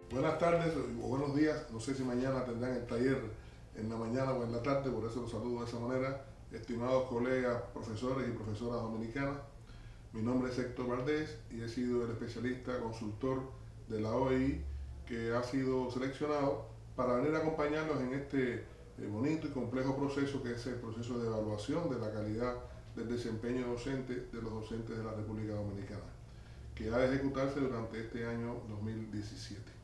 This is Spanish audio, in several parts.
Buenas tardes o buenos días, no sé si mañana tendrán el taller en la mañana o en la tarde, por eso los saludo de esa manera. Estimados colegas, profesores y profesoras dominicanas, mi nombre es Héctor Valdés y he sido el especialista consultor de la OEI que ha sido seleccionado para venir a acompañarnos en este bonito y complejo proceso que es el proceso de evaluación de la calidad del desempeño docente de los docentes de la República Dominicana, que ha de ejecutarse durante este año 2017.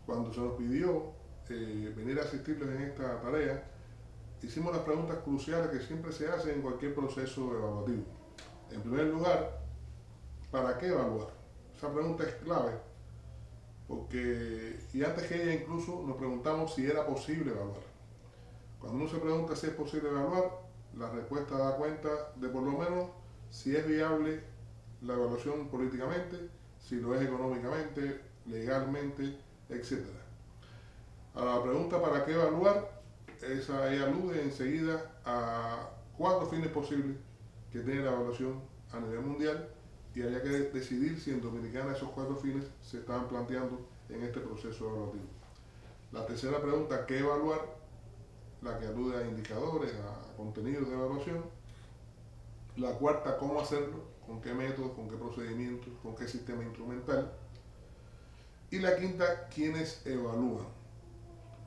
Cuando se nos pidió venir a asistirles en esta tarea, hicimos las preguntas cruciales que siempre se hacen en cualquier proceso evaluativo. En primer lugar, ¿para qué evaluar? Esa pregunta es clave porque, y antes que ella incluso nos preguntamos si era posible evaluar. Cuando uno se pregunta si es posible evaluar, la respuesta da cuenta de por lo menos si es viable la evaluación políticamente, si lo es económicamente, legalmente, etcétera. A la pregunta ¿para qué evaluar? Ella alude enseguida a 4 fines posibles que tiene la evaluación a nivel mundial y había que decidir si en Dominicana esos 4 fines se estaban planteando en este proceso evaluativo. La tercera pregunta, ¿qué evaluar? La que alude a indicadores, a contenidos de evaluación. La cuarta, ¿cómo hacerlo? ¿Con qué métodos? ¿Con qué procedimientos? ¿Con qué sistema instrumental? Y la quinta, ¿quiénes evalúan?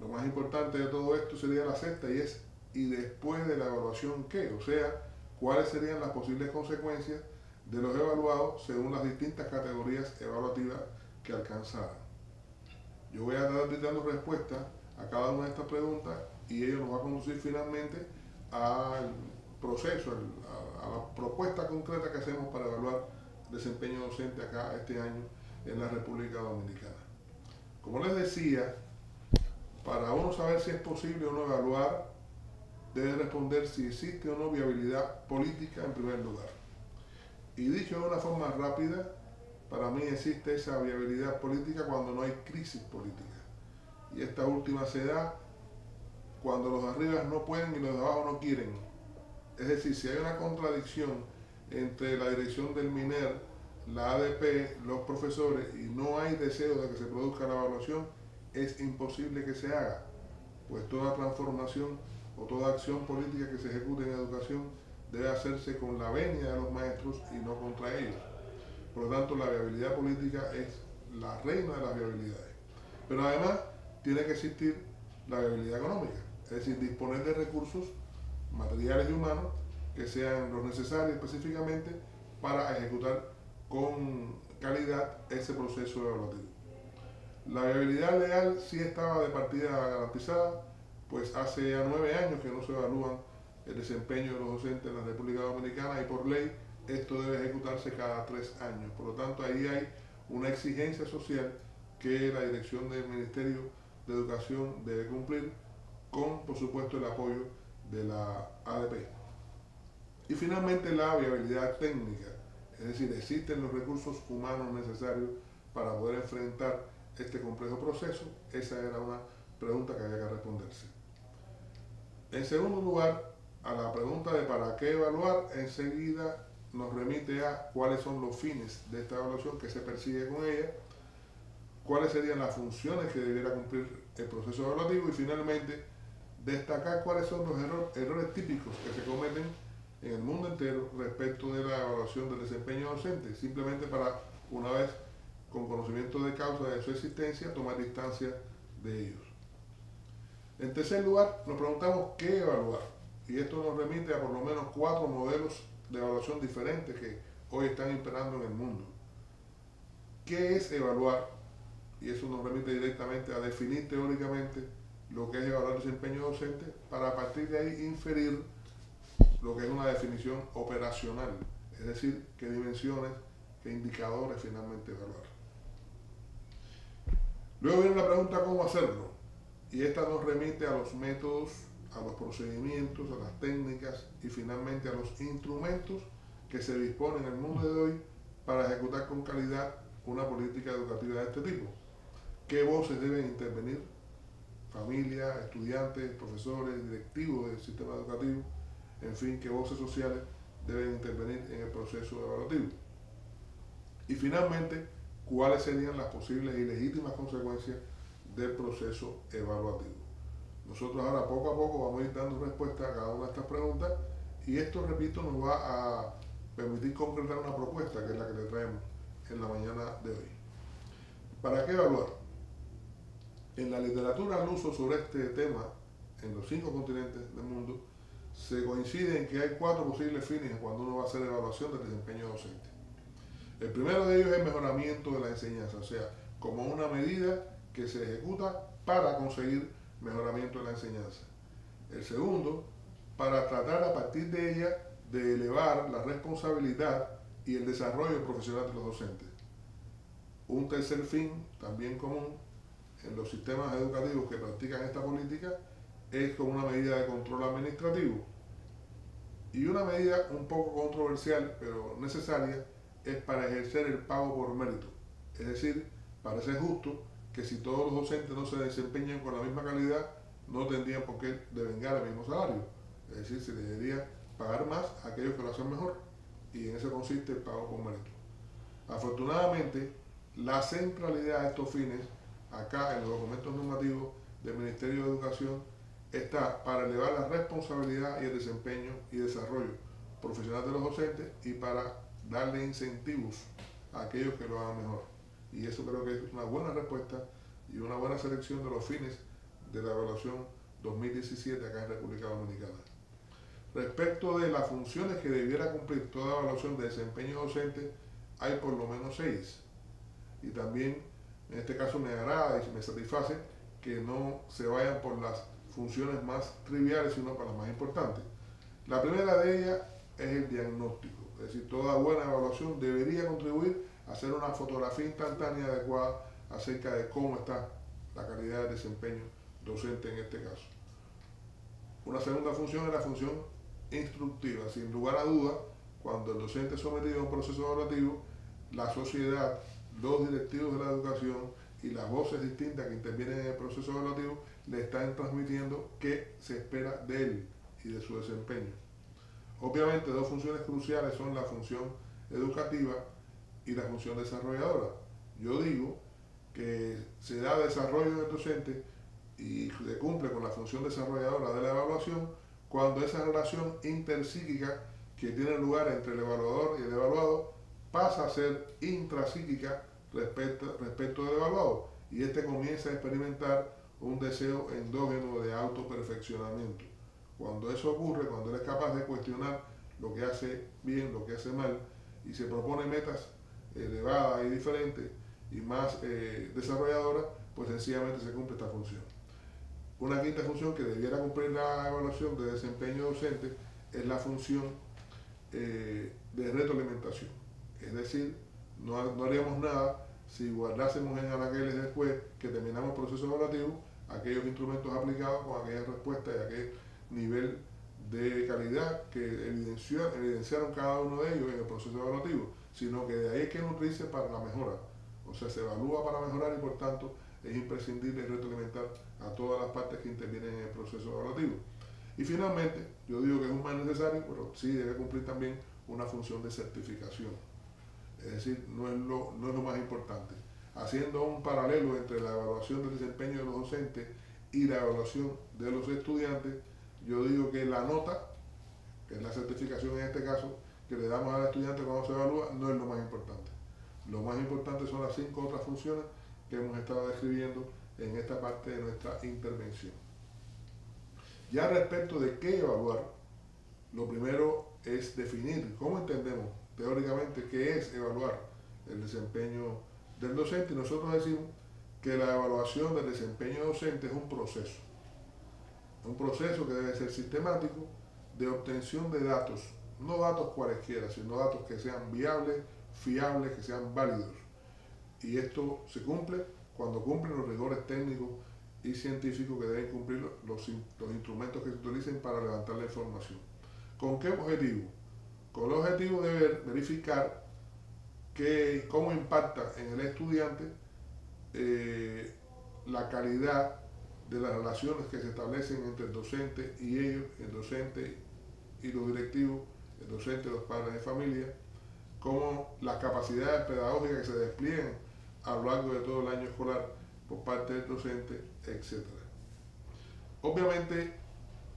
Lo más importante de todo esto sería la sexta y es, ¿y después de la evaluación qué? O sea, ¿cuáles serían las posibles consecuencias de los evaluados según las distintas categorías evaluativas que alcanzaran? Yo voy a estar dando respuesta a cada una de estas preguntas y ello nos va a conducir finalmente al proceso, a la propuesta concreta que hacemos para evaluar desempeño docente acá este año en la República Dominicana. Como les decía, para uno saber si es posible o no evaluar, debe responder si existe o no viabilidad política en primer lugar. Y dicho de una forma rápida, para mí existe esa viabilidad política cuando no hay crisis política. Y esta última se da cuando los de arriba no pueden y los de abajo no quieren. Es decir, si hay una contradicción entre la dirección del MINER, la ADP, los profesores y no hay deseo de que se produzca la evaluación, es imposible que se haga, pues toda transformación o toda acción política que se ejecute en educación debe hacerse con la venia de los maestros y no contra ellos. Por lo tanto, la viabilidad política es la reina de las viabilidades. Pero además tiene que existir la viabilidad económica, es decir, disponer de recursos materiales y humanos que sean los necesarios específicamente para ejecutar con calidad ese proceso evaluativo. La viabilidad legal sí estaba de partida garantizada, pues hace ya 9 años que no se evalúan el desempeño de los docentes en la República Dominicana y por ley esto debe ejecutarse cada 3 años. Por lo tanto, ahí hay una exigencia social que la dirección del Ministerio de Educación debe cumplir con, por supuesto, el apoyo de la ADP. Y finalmente la viabilidad técnica, es decir, existen los recursos humanos necesarios para poder enfrentar este complejo proceso. Esa era una pregunta que había que responderse. En segundo lugar, a la pregunta de para qué evaluar, enseguida nos remite a cuáles son los fines de esta evaluación que se persigue con ella, cuáles serían las funciones que debiera cumplir el proceso evaluativo y finalmente destacar cuáles son los errores típicos que se cometen en el mundo entero respecto de la evaluación del desempeño docente, simplemente para, una vez con conocimiento de causa de su existencia, tomar distancia de ellos. En tercer lugar, nos preguntamos qué evaluar, y esto nos remite a por lo menos 4 modelos de evaluación diferentes que hoy están imperando en el mundo. ¿Qué es evaluar? Y eso nos remite directamente a definir teóricamente lo que es evaluar el desempeño docente para a partir de ahí inferir lo que es una definición operacional, es decir, qué dimensiones, qué indicadores finalmente evaluar. Luego viene la pregunta cómo hacerlo, y esta nos remite a los métodos, a los procedimientos, a las técnicas y finalmente a los instrumentos que se disponen en el mundo de hoy para ejecutar con calidad una política educativa de este tipo. ¿Qué voces deben intervenir? Familia, estudiantes, profesores, directivos del sistema educativo, en fin, qué voces sociales deben intervenir en el proceso evaluativo. Y finalmente, cuáles serían las posibles y legítimas consecuencias del proceso evaluativo. Nosotros ahora poco a poco vamos a ir dando respuesta a cada una de estas preguntas y esto, repito, nos va a permitir concretar una propuesta que es la que le traemos en la mañana de hoy. ¿Para qué evaluar? En la literatura al uso sobre este tema, en los 5 continentes del mundo, se coincide en que hay 4 posibles fines cuando uno va a hacer evaluación del desempeño docente. El primero de ellos es el mejoramiento de la enseñanza, o sea, como una medida que se ejecuta para conseguir mejoramiento de la enseñanza. El segundo, para tratar a partir de ella de elevar la responsabilidad y el desarrollo profesional de los docentes. Un tercer fin, también común en los sistemas educativos que practican esta política, es como una medida de control administrativo. Y una medida un poco controversial, pero necesaria, es para ejercer el pago por mérito. Es decir, parece justo que si todos los docentes no se desempeñan con la misma calidad, no tendrían por qué devengar el mismo salario. Es decir, se debería pagar más a aquellos que lo hacen mejor. Y en eso consiste el pago por mérito. Afortunadamente, la centralidad de estos fines, acá en los documentos normativos del Ministerio de Educación, está para elevar la responsabilidad y el desempeño y desarrollo profesional de los docentes y para darle incentivos a aquellos que lo hagan mejor. Y eso creo que es una buena respuesta y una buena selección de los fines de la evaluación 2017 acá en República Dominicana. Respecto de las funciones que debiera cumplir toda evaluación de desempeño docente, hay por lo menos 6. Y también, en este caso, me agrada y me satisface que no se vayan por las funciones más triviales, sino para las más importantes. La primera de ellas es el diagnóstico. Es decir, toda buena evaluación debería contribuir a hacer una fotografía instantánea adecuada acerca de cómo está la calidad de desempeño docente en este caso. Una segunda función es la función instructiva. Sin lugar a dudas, cuando el docente es sometido a un proceso evaluativo, la sociedad, los directivos de la educación y las voces distintas que intervienen en el proceso evaluativo le están transmitiendo qué se espera de él y de su desempeño. Obviamente, 2 funciones cruciales son la función educativa y la función desarrolladora. Yo digo que se da desarrollo en el docente y se cumple con la función desarrolladora de la evaluación cuando esa relación interpsíquica que tiene lugar entre el evaluador y el evaluado pasa a ser intrapsíquica respecto del evaluado y este comienza a experimentar un deseo endógeno de autoperfeccionamiento. Cuando eso ocurre, cuando él es capaz de cuestionar lo que hace bien, lo que hace mal y se propone metas elevadas y diferentes y más desarrolladoras, pues sencillamente se cumple esta función. Una quinta función que debiera cumplir la evaluación de desempeño docente es la función de retroalimentación. Es decir, no haríamos nada si guardásemos en anaqueles después que terminamos el proceso evaluativo aquellos instrumentos aplicados con aquellas respuestas y aquel nivel de calidad que evidenciaron cada uno de ellos en el proceso evaluativo, sino que de ahí hay que nutrirse para la mejora. O sea, se evalúa para mejorar y por tanto es imprescindible retroalimentar a todas las partes que intervienen en el proceso evaluativo. Y finalmente, yo digo que es un mal necesario, pero sí debe cumplir también una función de certificación. Es decir, no es lo más importante. Haciendo un paralelo entre la evaluación del desempeño de los docentes y la evaluación de los estudiantes, yo digo que la nota, que es la certificación en este caso, que le damos al estudiante cuando se evalúa, no es lo más importante. Lo más importante son las 5 otras funciones que hemos estado describiendo en esta parte de nuestra intervención. Ya respecto de qué evaluar, lo primero es definir cómo entendemos teóricamente qué es evaluar el desempeño del docente y nosotros decimos que la evaluación del desempeño docente es un proceso que debe ser sistemático de obtención de datos, no datos cualesquiera, sino datos que sean viables, fiables, que sean válidos. Y esto se cumple cuando cumplen los rigores técnicos y científicos que deben cumplir los instrumentos que se utilicen para levantar la información. ¿Con qué objetivo? Con el objetivo de verificar cómo impacta en el estudiante la calidad de las relaciones que se establecen entre el docente y ellos, el docente y los directivos, el docente y los padres de familia, cómo las capacidades pedagógicas que se despliegan a lo largo de todo el año escolar por parte del docente, etc. Obviamente,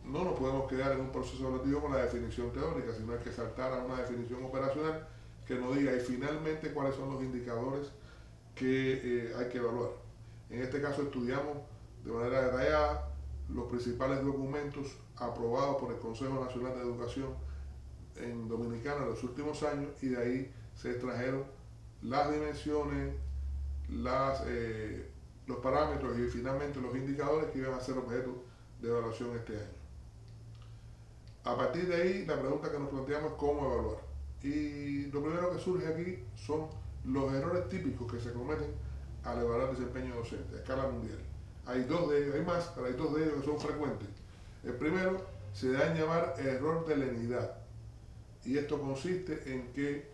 no nos podemos quedar en un proceso evaluativo con la definición teórica, sino hay que saltar a una definición operacional que nos diga y finalmente cuáles son los indicadores que hay que evaluar. En este caso estudiamos de manera detallada los principales documentos aprobados por el Consejo Nacional de Educación en Dominicana en los últimos años y de ahí se extrajeron las dimensiones, los parámetros y finalmente los indicadores que iban a ser objeto de evaluación este año. A partir de ahí, la pregunta que nos planteamos es cómo evaluar. Y lo primero que surge aquí son los errores típicos que se cometen al evaluar el desempeño docente a escala mundial. Hay dos de ellos, hay más, pero hay dos de ellos que son frecuentes. El primero se da en llamar error de lenidad. Y esto consiste en que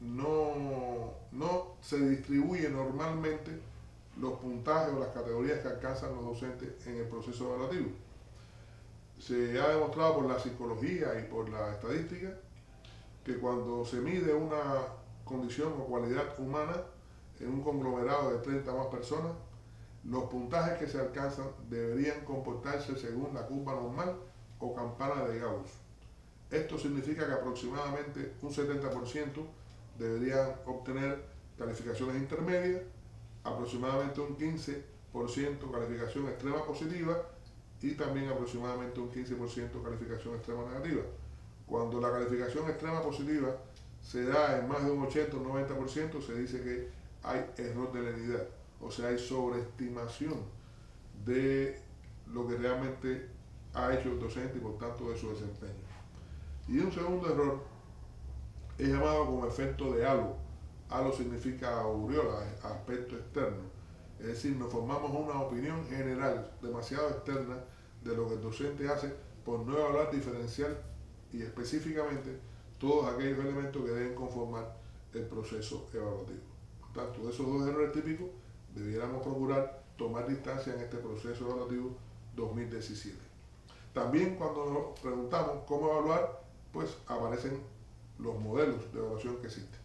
no se distribuye normalmente los puntajes o las categorías que alcanzan los docentes en el proceso evaluativo. Se ha demostrado por la psicología y por la estadística que cuando se mide una condición o cualidad humana en un conglomerado de 30 más personas, los puntajes que se alcanzan deberían comportarse según la curva normal o campana de Gauss. Esto significa que aproximadamente un 70% deberían obtener calificaciones intermedias, aproximadamente un 15% calificación extrema positiva y también aproximadamente un 15% calificación extrema negativa. Cuando la calificación extrema positiva se da en más de un 80 o 90%, se dice que hay error de lenidad, o sea, hay sobreestimación de lo que realmente ha hecho el docente y por tanto de su desempeño. Y un segundo error es llamado como efecto de halo. Halo significa aureola, aspecto externo. Es decir, nos formamos una opinión general demasiado externa de lo que el docente hace por no evaluar diferencial y específicamente todos aquellos elementos que deben conformar el proceso evaluativo. Por tanto, de esos dos errores típicos debiéramos procurar tomar distancia en este proceso evaluativo 2017. También cuando nos preguntamos cómo evaluar, pues aparecen los modelos de evaluación que existen.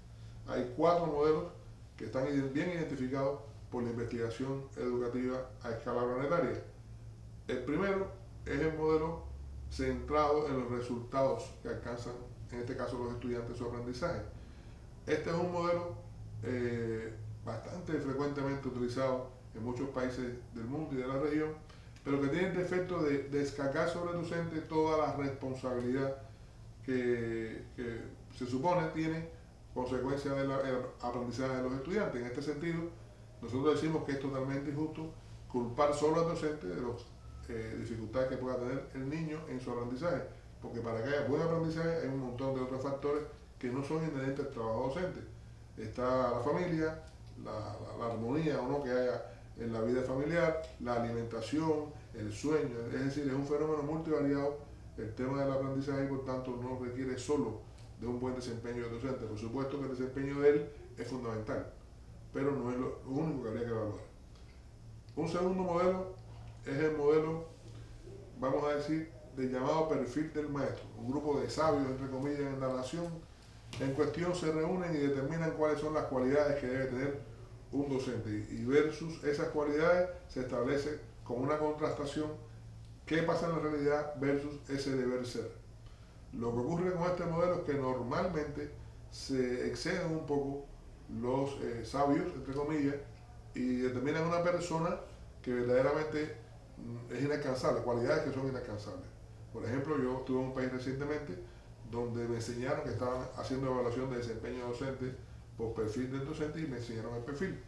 Hay 4 modelos que están bien identificados por la investigación educativa a escala planetaria. El primero es el modelo centrado en los resultados que alcanzan, en este caso los estudiantes, su aprendizaje. Este es un modelo bastante frecuentemente utilizado en muchos países del mundo y de la región, pero que tiene el defecto de descargar sobre el docente toda la responsabilidad que se supone tiene consecuencia del aprendizaje de los estudiantes. En este sentido, nosotros decimos que es totalmente injusto culpar solo al docente de las dificultades que pueda tener el niño en su aprendizaje, porque para que haya buen aprendizaje hay un montón de otros factores que no son inherentes al trabajo docente. Está la familia, la armonía o no que haya en la vida familiar, la alimentación, el sueño, es decir, es un fenómeno multivariado el tema del aprendizaje y por tanto no requiere solo de un buen desempeño del docente. Por supuesto que el desempeño de él es fundamental, pero no es lo único que habría que evaluar. Un segundo modelo es el modelo, vamos a decir, del llamado perfil del maestro. Un grupo de sabios, entre comillas, en la nación en cuestión se reúnen y determinan cuáles son las cualidades que debe tener un docente y versus esas cualidades se establece como una contrastación qué pasa en la realidad versus ese deber ser. Lo que ocurre con este modelo es que normalmente se exceden un poco los sabios, entre comillas, y determinan una persona que verdaderamente es inalcanzable, cualidades que son inalcanzables. Por ejemplo, yo estuve en un país recientemente donde me enseñaron que estaban haciendo evaluación de desempeño docente por perfil del docente y me enseñaron el perfil.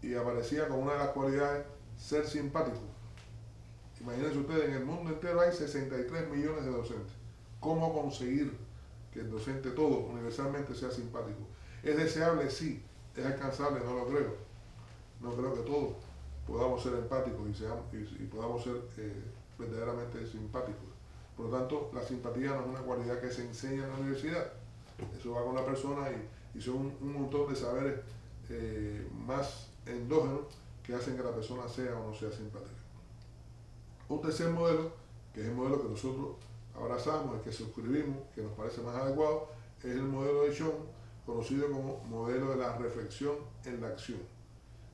Y aparecía como una de las cualidades ser simpático. Imagínense ustedes, en el mundo entero hay 63 millones de docentes. ¿Cómo conseguir que el docente todo universalmente sea simpático? ¿Es deseable? Sí. ¿Es alcanzable? No lo creo. No creo que todos podamos ser empáticos y podamos ser verdaderamente simpáticos. Por lo tanto, la simpatía no es una cualidad que se enseña en la universidad. Eso va con la persona y son un montón de saberes más endógenos que hacen que la persona sea o no sea simpática. Un tercer modelo, que es el modelo que nosotros abrazamos, el que suscribimos, que nos parece más adecuado, es el modelo de Schoen, conocido como modelo de la reflexión en la acción.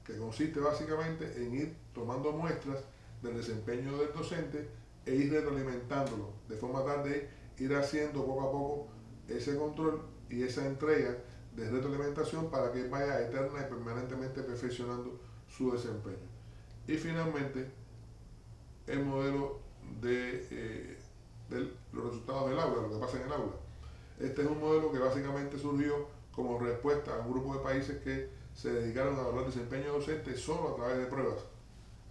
que consiste básicamente en ir tomando muestras del desempeño del docente e ir retroalimentándolo, de forma tal de ir haciendo poco a poco ese control y esa entrega de retroalimentación para que vaya eterna y permanentemente perfeccionando su desempeño. Y finalmente, el modelo de los resultados del aula, lo que pasa en el aula. Este es un modelo que básicamente surgió como respuesta a un grupo de países que se dedicaron a evaluar el desempeño docente solo a través de pruebas,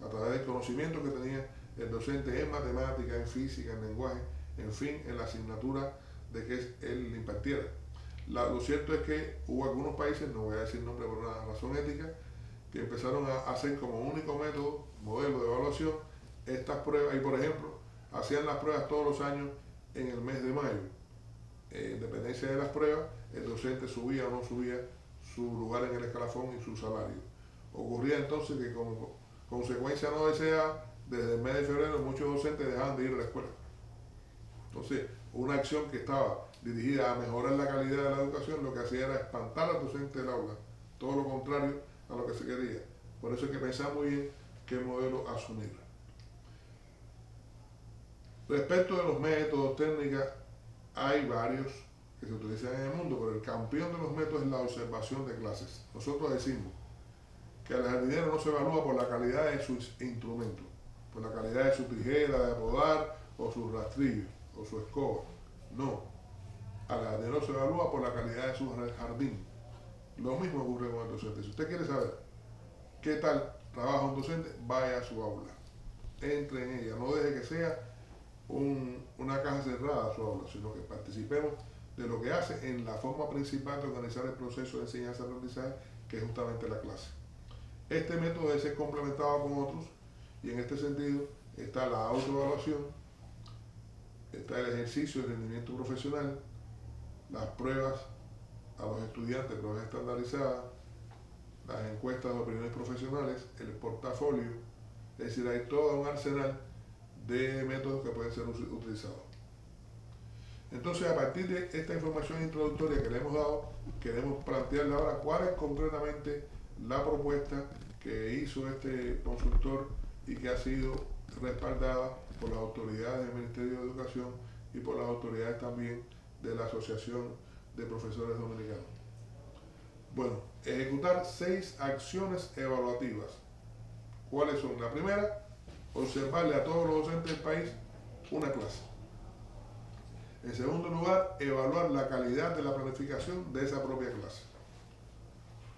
a través del conocimiento que tenía el docente en matemática, en física, en lenguaje, en fin, en la asignatura de que él impartiera. Lo cierto es que hubo algunos países, no voy a decir nombre por una razón ética, que empezaron a hacer como único método, modelo de evaluación, estas pruebas, y por ejemplo, hacían las pruebas todos los años en el mes de mayo. En dependencia de las pruebas, el docente subía o no subía su lugar en el escalafón y su salario. Ocurría entonces que como consecuencia no deseada, desde el mes de febrero muchos docentes dejaban de ir a la escuela. Entonces, una acción que estaba dirigida a mejorar la calidad de la educación, lo que hacía era espantar al docente del aula, todo lo contrario a lo que se quería. Por eso hay que pensar muy bien qué modelo asumir. Respecto de los métodos, técnicas, hay varios que se utilizan en el mundo, pero el campeón de los métodos es la observación de clases. Nosotros decimos que al jardinero no se evalúa por la calidad de sus instrumentos, por la calidad de su tijera de podar o su rastrillo o su escoba. No, al jardinero se evalúa por la calidad de su jardín. Lo mismo ocurre con el docente. Si usted quiere saber qué tal trabaja un docente, vaya a su aula, entre en ella, no deje que sea una caja cerrada a su aula, sino que participemos de lo que hace en la forma principal de organizar el proceso de enseñanza-aprendizaje, que es justamente la clase. Este método debe ser complementado con otros, y en este sentido está la autoevaluación, está el ejercicio de rendimiento profesional, las pruebas a los estudiantes, pruebas estandarizadas, las encuestas de opiniones profesionales, el portafolio, es decir, hay todo un arsenal de métodos que pueden ser utilizados. Entonces, a partir de esta información introductoria que le hemos dado, queremos plantearle ahora cuál es concretamente la propuesta que hizo este consultor y que ha sido respaldada por las autoridades del Ministerio de Educación y por las autoridades también de la Asociación de Profesores Dominicanos. Bueno, ejecutar 6 acciones evaluativas. ¿Cuáles son? La primera, observarle a todos los docentes del país una clase. En segundo lugar, evaluar la calidad de la planificación de esa propia clase.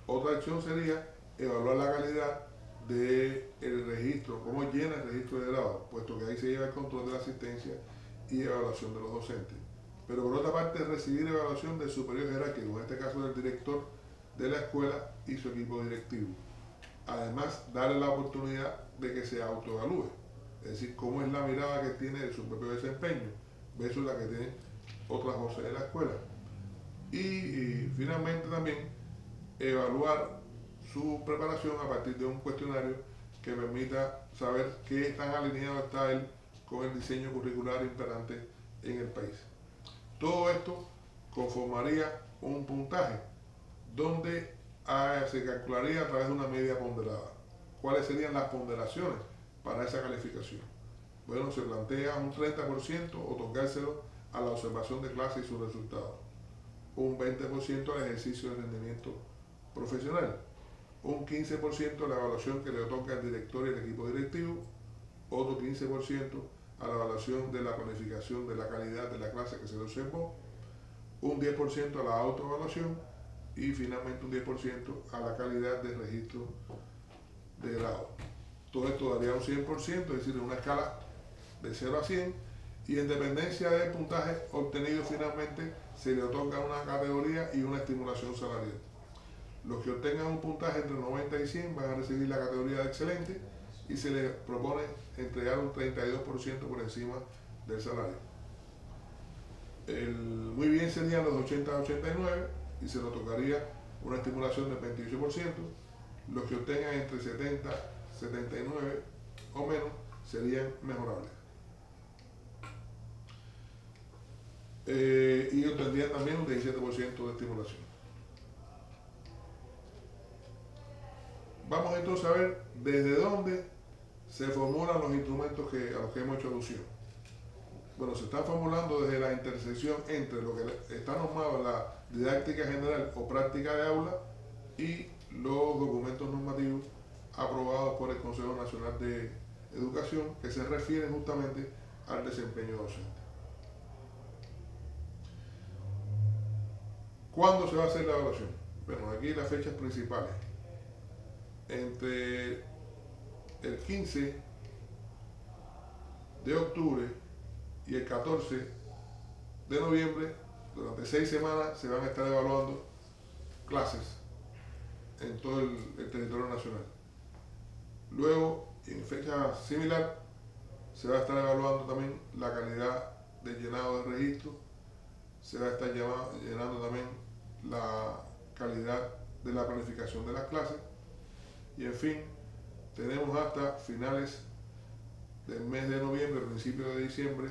Otra acción sería evaluar la calidad del registro, cómo llena el registro de grado, puesto que ahí se lleva el control de la asistencia y evaluación de los docentes. Pero por otra parte, recibir evaluación del superior jerárquico, en este caso del director de la escuela y su equipo directivo. Además, darle la oportunidad de que se autoevalúe, es decir, cómo es la mirada que tiene de su propio desempeño versus la que tienen otras voces de la escuela. Y finalmente también evaluar su preparación a partir de un cuestionario que permita saber qué tan alineado está él con el diseño curricular imperante en el país. Todo esto conformaría un puntaje donde se calcularía a través de una media ponderada. ¿Cuáles serían las ponderaciones para esa calificación? Bueno, se plantea un 30% otorgárselo a la observación de clase y sus resultados, un 20% al ejercicio de rendimiento profesional, un 15% a la evaluación que le otorga el director y el equipo directivo, otro 15% a la evaluación de la planificación de la calidad de la clase que se le observó, un 10% a la autoevaluación y finalmente un 10% a la calidad del registro de grado. Todo esto daría un 100%, es decir, una escala de 0 a 100, y en dependencia del puntaje obtenido finalmente se le otorga una categoría y una estimulación salarial. Los que obtengan un puntaje entre 90 y 100 van a recibir la categoría de excelente y se les propone entregar un 32% por encima del salario. Muy bien serían los 80 a 89 y se le otorgaría una estimulación del 28%. Los que obtengan entre 70 y 79 o menos serían mejorables. Y obtendrían también un 17% de estimulación. Vamos entonces a ver desde dónde se formulan los instrumentos a los que hemos hecho alusión. Bueno, se están formulando desde la intersección entre lo que está normado en la didáctica general o práctica de aula y los documentos normativos aprobados por el Consejo Nacional de Educación que se refieren justamente al desempeño docente. ¿Cuándo se va a hacer la evaluación? Bueno, aquí las fechas principales. Entre el 15 de octubre y el 14 de noviembre, durante 6 semanas, se van a estar evaluando clases en todo el territorio nacional. Luego, en fecha similar, se va a estar evaluando también la calidad del llenado de registro, se va a estar llenando también la calidad de la planificación de las clases y en fin, tenemos hasta finales del mes de noviembre, principios de diciembre,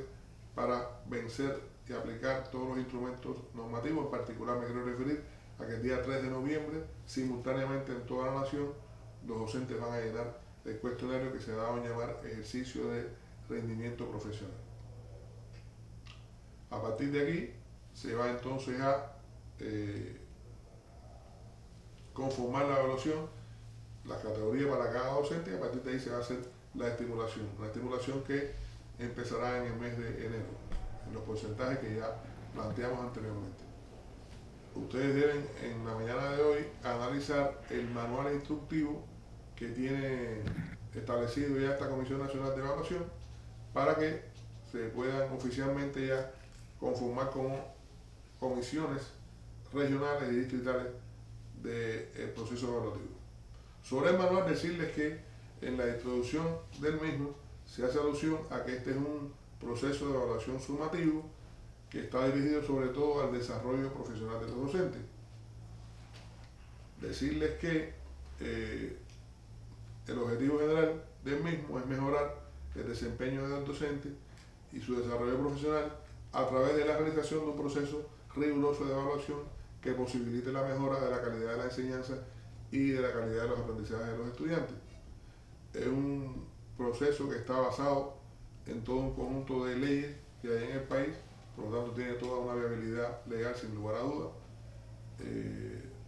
para vencer y aplicar todos los instrumentos normativos. En particular me quiero referir a que el día 3 de noviembre, simultáneamente en toda la nación, los docentes van a llenar el cuestionario que se ha dado a llamar ejercicio de rendimiento profesional. A partir de aquí se va entonces a conformar la evaluación, las categorías para cada docente, y a partir de ahí se va a hacer la estimulación, una estimulación que empezará en el mes de enero, en los porcentajes que ya planteamos anteriormente. Ustedes deben en la mañana de hoy analizar el manual instructivo que tiene establecido ya esta Comisión Nacional de Evaluación para que se puedan oficialmente ya conformar como comisiones regionales y distritales del proceso evaluativo. Sobre el manual, decirles que en la introducción del mismo se hace alusión a que este es un proceso de evaluación sumativo que está dirigido sobre todo al desarrollo profesional de los docentes. Decirles que el objetivo general del mismo es mejorar el desempeño del docente y su desarrollo profesional a través de la realización de un proceso riguroso de evaluación que posibilite la mejora de la calidad de la enseñanza y de la calidad de los aprendizajes de los estudiantes. Es un proceso que está basado en todo un conjunto de leyes que hay en el país, por lo tanto tiene toda una viabilidad legal sin lugar a dudas.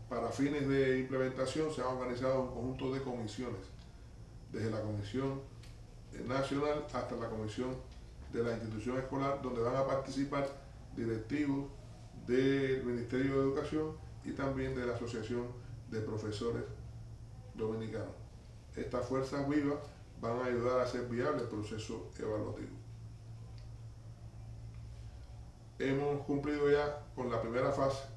Para fines de implementación se han organizado un conjunto de comisiones, desde la Comisión Nacional hasta la Comisión de la institución escolar, donde van a participar directivos del Ministerio de Educación y también de la Asociación de Profesores Dominicanos. Estas fuerzas vivas van a ayudar a hacer viable el proceso evaluativo. Hemos cumplido ya con la primera fase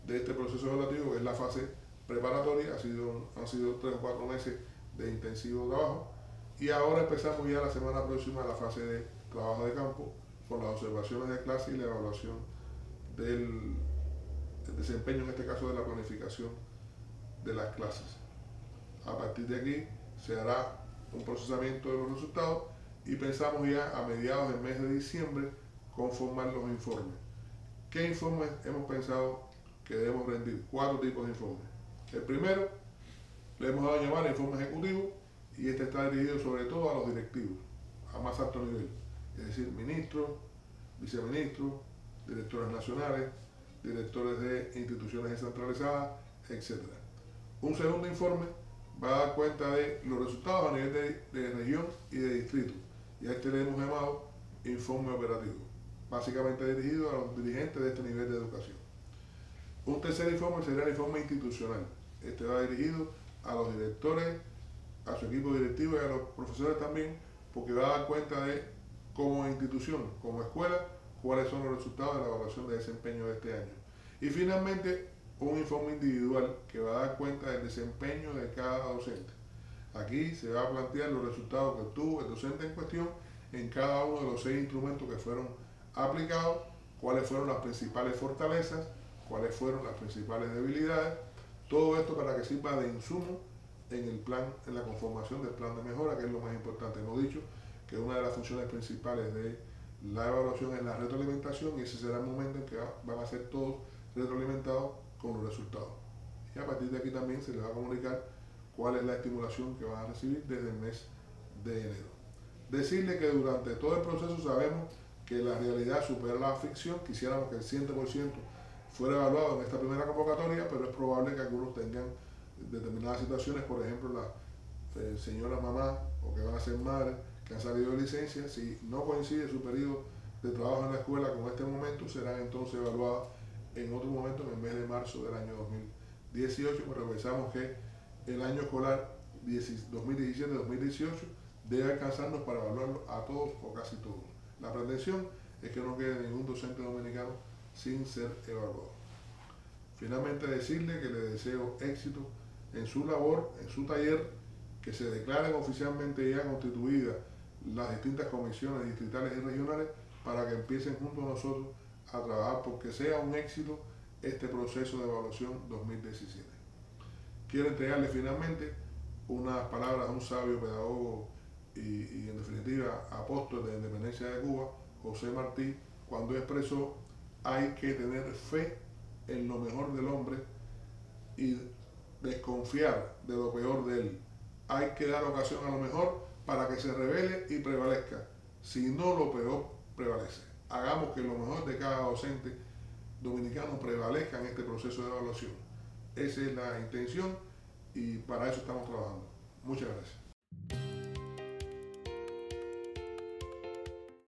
de este proceso evaluativo, que es la fase preparatoria. Han sido 3 o 4 meses de intensivo trabajo y ahora empezamos ya la semana próxima la fase de trabajo de campo con las observaciones de clase y la evaluación del desempeño, en este caso de la planificación de las clases. A partir de aquí se hará un procesamiento de los resultados y pensamos ya a mediados del mes de diciembre conformar los informes. ¿Qué informes hemos pensado que debemos rendir? 4 tipos de informes. El primero le hemos dado a llamar informe ejecutivo y este está dirigido sobre todo a los directivos, a más alto nivel, es decir, ministros, viceministros, directores nacionales, directores de instituciones descentralizadas, etc. Un segundo informe va a dar cuenta de los resultados a nivel de región y de distrito, y a este le hemos llamado informe operativo, básicamente dirigido a los dirigentes de este nivel de educación. Un tercer informe sería el informe institucional. Este va dirigido a los directores, a su equipo directivo y a los profesores también, porque va a dar cuenta de, como institución, como escuela, cuáles son los resultados de la evaluación de desempeño de este año. Y finalmente, un informe individual que va a dar cuenta del desempeño de cada docente. Aquí se va a plantear los resultados que obtuvo el docente en cuestión en cada uno de los 6 instrumentos que fueron aplicados, cuáles fueron las principales fortalezas, cuáles fueron las principales debilidades, todo esto para que sirva de insumo en el plan, en la conformación del plan de mejora, que es lo más importante. Hemos dicho que una de las funciones principales de la evaluación es la retroalimentación y ese será el momento en que van a ser todos retroalimentados con los resultados. y a partir de aquí también se les va a comunicar cuál es la estimulación que van a recibir desde el mes de enero. Decirle que durante todo el proceso sabemos que la realidad supera la ficción. Quisiéramos que el 100% fuera evaluado en esta primera convocatoria, pero es probable que algunos tengan determinadas situaciones, por ejemplo, la señora mamá o que van a ser madres que han salido de licencia. Si no coincide su periodo de trabajo en la escuela con este momento, serán entonces evaluadas en otro momento, en el mes de marzo del año 2018, pero pensamos que el año escolar 2017-2018 debe alcanzarnos para evaluarlo a todos o casi todos. La pretensión es que no quede ningún docente dominicano sin ser evaluado. Finalmente, decirle que le deseo éxito en su labor, en su taller, que se declaren oficialmente ya constituidas las distintas comisiones distritales y regionales para que empiecen junto a nosotros a trabajar porque sea un éxito este proceso de evaluación 2017. Quiero entregarle finalmente unas palabras a un sabio pedagogo y en definitiva apóstol de la independencia de Cuba, José Martí, cuando expresó: hay que tener fe en lo mejor del hombre y desconfiar de lo peor de él. Hay que dar ocasión a lo mejor para que se revele y prevalezca. Si no, lo peor prevalece. Hagamos que lo mejor de cada docente dominicano prevalezca en este proceso de evaluación. Esa es la intención y para eso estamos trabajando. Muchas gracias.